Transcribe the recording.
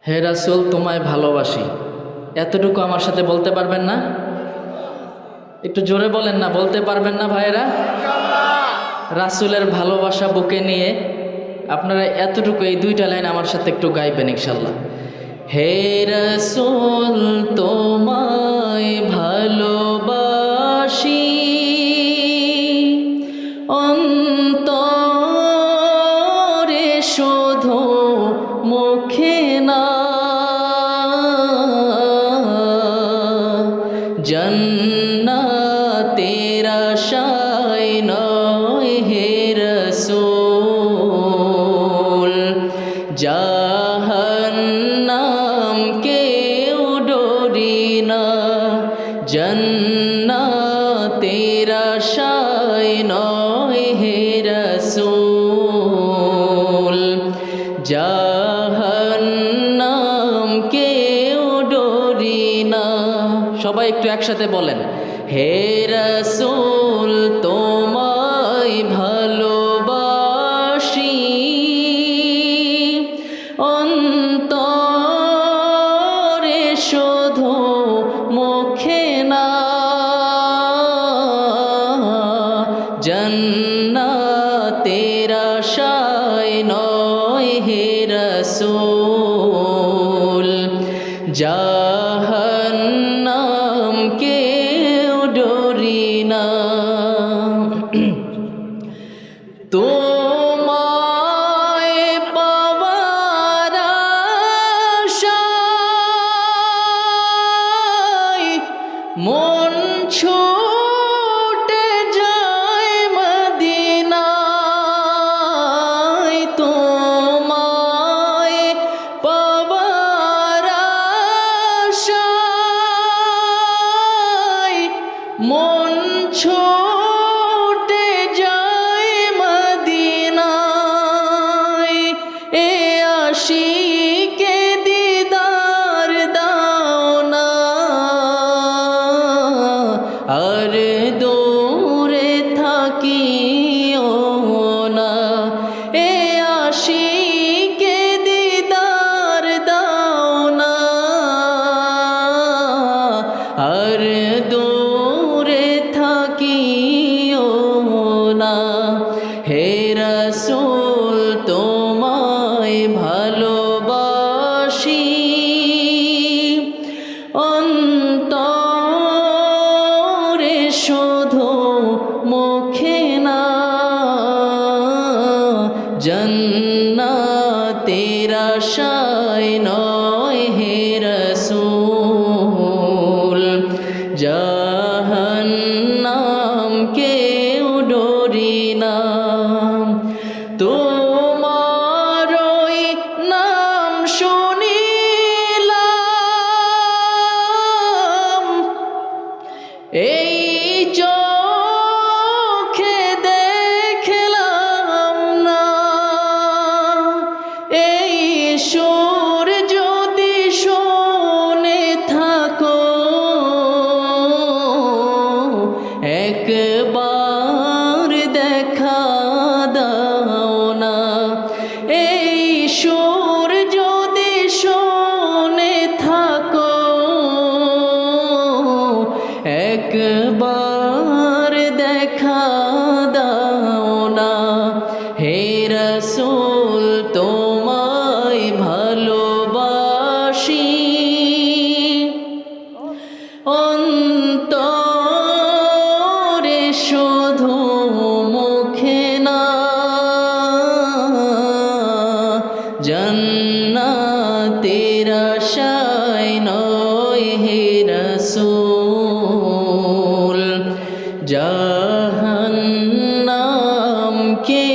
হে রাসূল তোমায় ভালোবাসি, এতটুকু আমার সাথে বলতে পারবেন না? একটু জোরে বলেন না, বলতে পারবেন না ভাইরা? রাসূলের ভালোবাসা বুকে নিয়ে আপনারা এতটুকু এই দুইটা লাইন আমার সাথে একটু গাইবেন ইনশাল্লাহ। হে রাসূল তোমায় ভালোবাসি, অন্তরে শুধু মুখে না, জান্নাতের আশায় নয় হে রাসূল, জাহান্নাম কেউ ডরি না, জান্নাতের আশায় নয় হে রাসূল, জাহান্নাম কেউ ডরি না। সবাই একটু একসাথে বলেন, হে রাসূল তোমায় ভালোবাসি, অন্তরে শুধু মুখে না, জান্নাতের আশায় নয় হে রাসূল, জাহান্নাম কেউ ডরি না। তোমায় পাওয়ার আশায় মন ছুটে যায় মদিনায়, তোমায় পাওয়ার আশায় মন ছুটে যায় মদিনায়, এ আশিকে দিদার দাও না, আর দূরে থাকিও না, এ আশিকে দিদার দাও না, আর দূরে থাকিও না। হে রাসূল তোমায় ভালোবাসি, অন্তরে শুধু মুখে না, জান্নাতের আশায় নয় হে রাসূল, জাহান্নাম কেউ ডরি না। তোমারই নাম শুনিলাম, এই চোখে দেখলাম না, এই সুর যদি শুনে থাকো, একবার দেখা দাও না, এই সুর যদি শুনে থাকো, একবার দেখা দাও না। হে রাসূল তোমায় ভালোবাসি, অন্তরে শুধু মুখে না, জান্নাতের আশায় নয় হে রাসূল, জাহান্নাম কে